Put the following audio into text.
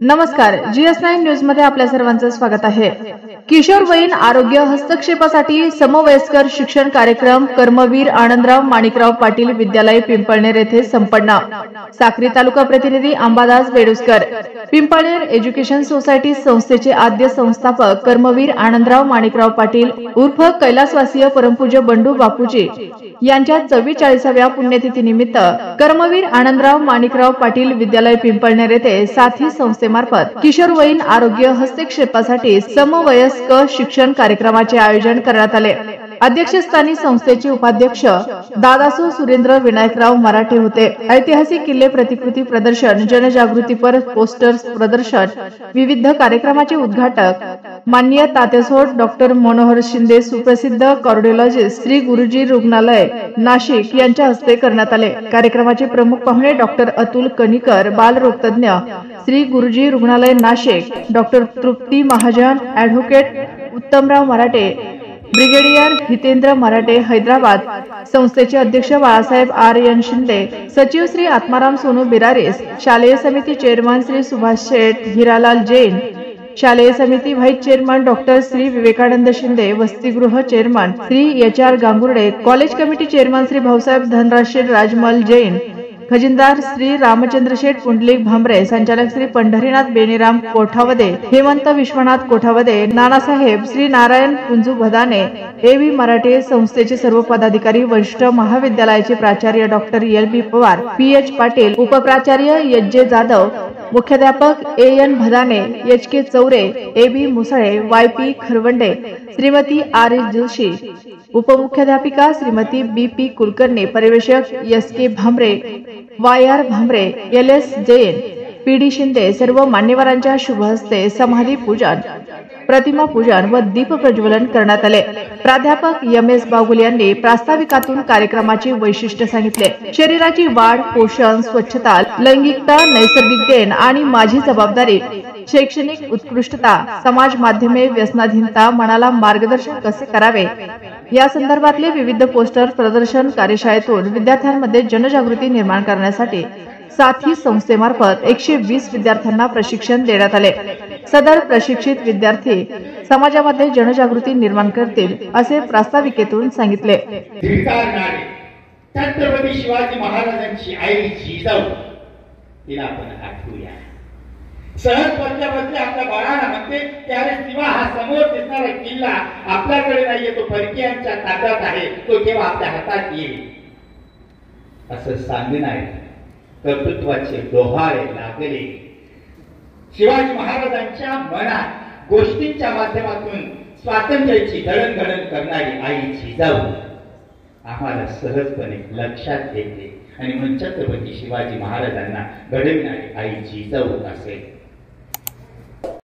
नमस्कार, GS9 news मध्ये आपल्या सर्वांचं स्वागत आहे। किशोरवयीन आरोग्य हस्तक्षेपासाठी समवयस्कर शिक्षण कार्यक्रम कर्मवीर आनंदराव माणिकराव पाटील विद्यालय पिंपळनेर येथे संपन्न। साक्री तालुका प्रतिनिधी अंबादास बेडुसकर। पिंपळनेर एज्युकेशन सोसायटी संस्थेचे आद्य संस्थापक कर्मवीर आनंदराव माणिकराव पाटील उर्फ कैलासवासीय परमपूज्य बंडू बापूजी यांच्या 44व्या पुण्यतिथी निमित्त कर्मवीर आनंदराव माणिकराव पाटील विद्यालय पिंपळनेर येथे साथी संस्थेमार्फत किशोरवयीन आरोग्य हस्तक्षेपासाठी समवयस्क शिक्षण कार्यक्रमाचे आयोजन करण्यात आले। अध्यक्षस्थानी संस्थेचे उपाध्यक्ष दादासू सुरेंद्र विनायकराव मराठे होते। ऐतिहासिक किल्ले प्रतिकृती प्रदर्शन, जनजागृतीपर पोस्टर्स प्रदर्शन, विविध कार्यक्रमाचे उद्घाटक माननीय तात्यासोड डॉक्टर मनोहर शिंदे सुप्रसिद्ध कार्डिओलॉजिस्ट श्री गुरुजी रुग्णालय नाशिक यांच्या हस्ते करण्यात आले। कार्यक्रमाचे प्रमुख पाहुणे डॉक्टर अतुल कणिकर बालरोगतज्ञ श्री गुरुजी रुग्णालय नाशिक, डॉक्टर तृप्ती महाजन ॲडव्होकेट उत्तमराव मराठे, ब्रिगेडियर हितेंद्र मराठे हैदराबाद, संस्थेचे अध्यक्ष बाळासाहेब RN शिंदे, सचिव श्री आत्माराम सोनू बिरारीस, शालेय समिती चेअरमन श्री सुभाष शेठ हिरालाल जैन, शालेय समिती vice chairman doctor Shri Vivekanand Shinde, वसतिगृह chairman Shri HR Gangurde, college committee chairman Shri Bhausaheb Dhanraj Rajmal Jain, खजिनदार श्री रामचंद्र शेठ पुंडलिक भांबरे, संचालक श्री पंढरीनाथ बेनीराम कोठावदे, हेमंत विश्वनाथ कोठावदे, नानासाहेब श्री नारायण कुंजू भदाने, AV मराठे, संस्थेचे सर्व पदाधिकारी, वरिष्ठ महाविद्यालयाचे प्राचार्य doctor LB Pawar, PH Patil, उपप्राचार्य YJ जाधव, मुख्याध्यापक AN Bhadane, HK Chaure, AB Musale, YP खरवंडे, Shrimati RS Joshi, उपमुख्याध्यापिका Shrimati BP Kulkarni, पर्यवेक्षक SK Bhambare, YR Bhambare, LS Jain, PD Shinde, सर्व मान्यवरांच्या शुभ हस्ते समाधी पूजन, प्रतिमा पूजन व दीप प्रज्वलन करण्यात आले। प्राध्यापक MS बागुल यांनी प्रास्ताविकातून कार्यक्रमाची वैशिष्ट्य सांगितले। शरीराची वाढ, पोषण, स्वच्छता, लैंगिकता, नैसर्गिक देण आणि माझी जबाबदारी, शैक्षणिक उत्कृष्टता, समाज माध्यमे, व्यसनाधीनता, मनाला मार्गदर्शन कसे करावे या संदर्भातले विविध पोस्टर प्रदर्शन कार्यशाळेतून विद्यार्थ्यांमध्ये जनजागृती निर्माण करण्यासाठी साथी संस्थेमार्फत 120 विद्यार्थ्यांना प्रशिक्षण देण्यात आले। सदर प्रशिक्षित विद्यार्थी समाजामध्ये जनजागृती निर्माण करतील असे प्रास्ताविकेतून सांगितले। छत्रपती शिवाजी महाराजांची आई जिजाऊ तिला आपण आठवूया। सहज बसल्या आपल्या बाळाला म्हणते त्यावेळेस तेव्हा हा समोर दिसणारा किल्ला आपल्याकडे नाहीये, तो परकीयांच्या ताब्यात आहे, तो केव्हा आपल्या हातात येईल असं सांगणार कर्तृत्वाचे डोहाळे लागले। शिवाजी महाराजांच्या मनात गोष्टींच्या माध्यमातून स्वातंत्र्याची दळणघडण करणारी आई जिजाऊ आम्हाला सहजपणे लक्षात येते आणि म्हणून छत्रपती शिवाजी महाराजांना घडविणारी आई जिजाऊ असेल।